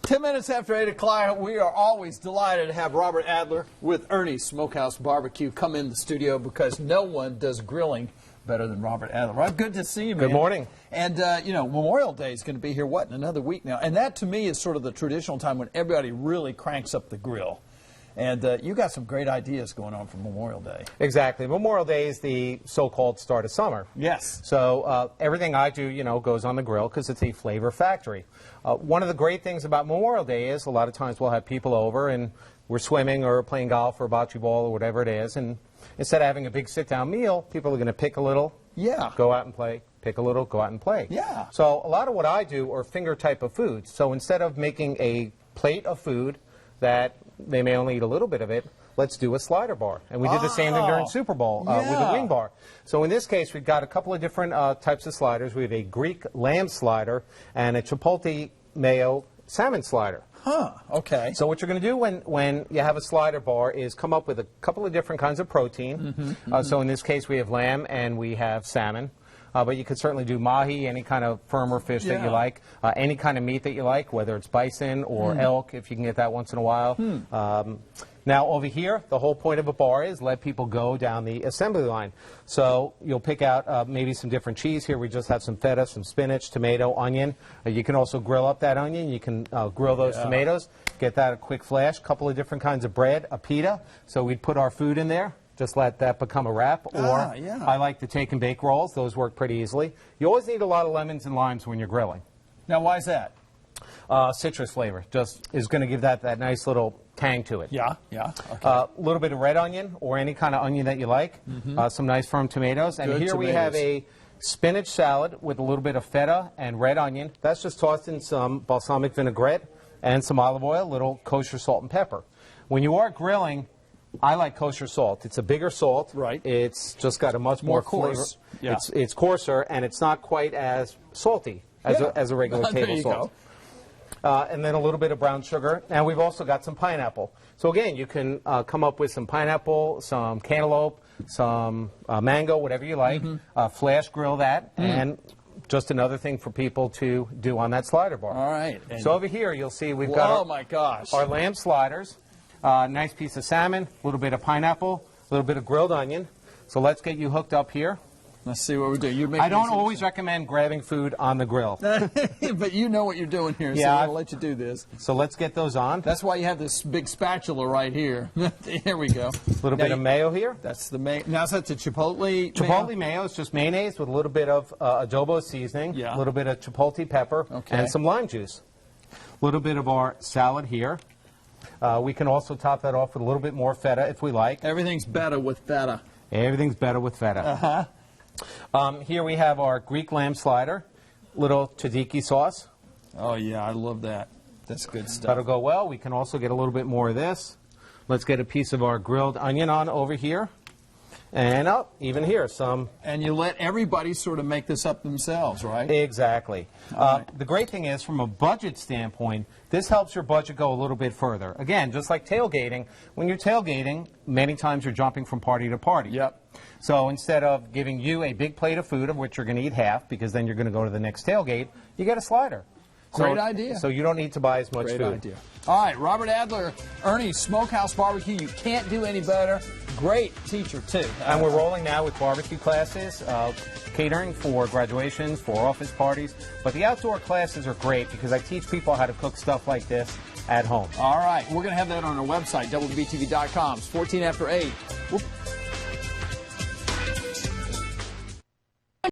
10 minutes after 8 o'clock, we are always delighted to have Robert Adler with Ernie Smokehouse BBQ come in the studio because no one does grilling better than Robert Adler. Rob, good to see you, man. Good morning. And, you know, Memorial Day is going to be here, what, in another week now? And that, to me, is sort of the traditional time when everybody really cranks up the grill. And you got some great ideas going on for Memorial Day. Exactly. Memorial Day is the so-called start of summer. Yes. So everything I do, you know, goes on the grill because it's a flavor factory. One of the great things about Memorial Day is a lot of times we'll have people over and we're swimming or playing golf or bocce ball or whatever it is. And instead of having a big sit-down meal, people are going to pick a little, go out and play, pick a little, go out and play. Yeah. So a lot of what I do are finger type of foods. So instead of making a plate of food that they may only eat a little bit of it, let's do a slider bar. And we did the same thing during Super Bowl with the wing bar. So in this case, we've got a couple of different types of sliders. We have a Greek lamb slider and a Chipotle mayo salmon slider. Huh, okay. So what you're going to do when you have a slider bar is come up with a couple of different kinds of protein. So in this case, we have lamb and we have salmon. But you could certainly do mahi, any kind of firmer fish that you like, any kind of meat that you like, whether it's bison or elk, if you can get that once in a while. Now, over here, the whole point of a bar is let people go down the assembly line. So you'll pick out maybe some different cheese. Here we just have some feta, some spinach, tomato, onion. You can also grill up that onion. You can grill those tomatoes, get that a quick flash. A couple of different kinds of bread, a pita. So we'd put our food in there. Just let that become a wrap. Or I like to take and bake rolls. Those work pretty easily. You always need a lot of lemons and limes when you're grilling. Now, why is that? Citrus flavor just is going to give that nice little tang to it. Yeah. Okay. A little bit of red onion or any kind of onion that you like. Some nice firm tomatoes. And here we have a spinach salad with a little bit of feta and red onion. That's just tossed in some balsamic vinaigrette and some olive oil, a little kosher salt and pepper. When you are grilling, I like kosher salt. It's a bigger salt. Right. It's just got a much more coarse. Flavor. Yeah. It's coarser, and it's not quite as salty as a regular table salt. And then a little bit of brown sugar. And we've also got some pineapple. So again, you can come up with some pineapple, some cantaloupe, some mango, whatever you like. Flash grill that. And just another thing for people to do on that slider bar. All right. And so over here, you'll see we've got our lamb sliders. Nice piece of salmon, a little bit of pineapple, a little bit of grilled onion. So let's get you hooked up here. Let's see what we do. I don't always recommend grabbing food on the grill. But you know what you're doing here, so I'll let you do this. So let's get those on. That's why you have this big spatula right here. Here we go. A little bit of mayo here. That's the mayo. Now, is that the Chipotle Chipotle mayo is just mayonnaise with a little bit of adobo seasoning, a little bit of Chipotle pepper, and some lime juice. A little bit of our salad here. We can also top that off with a little bit more feta if we like. Everything's better with feta. Everything's better with feta. Here we have our Greek lamb slider, little tzatziki sauce. Oh, yeah, I love that. That's good stuff. That'll go well. We can also get a little bit more of this. Let's get a piece of our grilled onion on over here. And even here, some. And you let everybody sort of make this up themselves, right? Exactly. The great thing is, from a budget standpoint, this helps your budget go a little bit further. Again, just like tailgating, when you're tailgating, many times you're jumping from party to party. Yep. So instead of giving you a big plate of food, of which you're going to eat half, because then you're going to go to the next tailgate, you get a slider. Great idea. So you don't need to buy as much food. Great idea. All right, Robert Adler, Ernie Smokehouse BBQ. You can't do any better. Great teacher, too. And we're rolling now with barbecue classes, catering for graduations, for office parties. But the outdoor classes are great because I teach people how to cook stuff like this at home. All right. We're going to have that on our website, WBTV.com. It's 14 after 8. Whoop.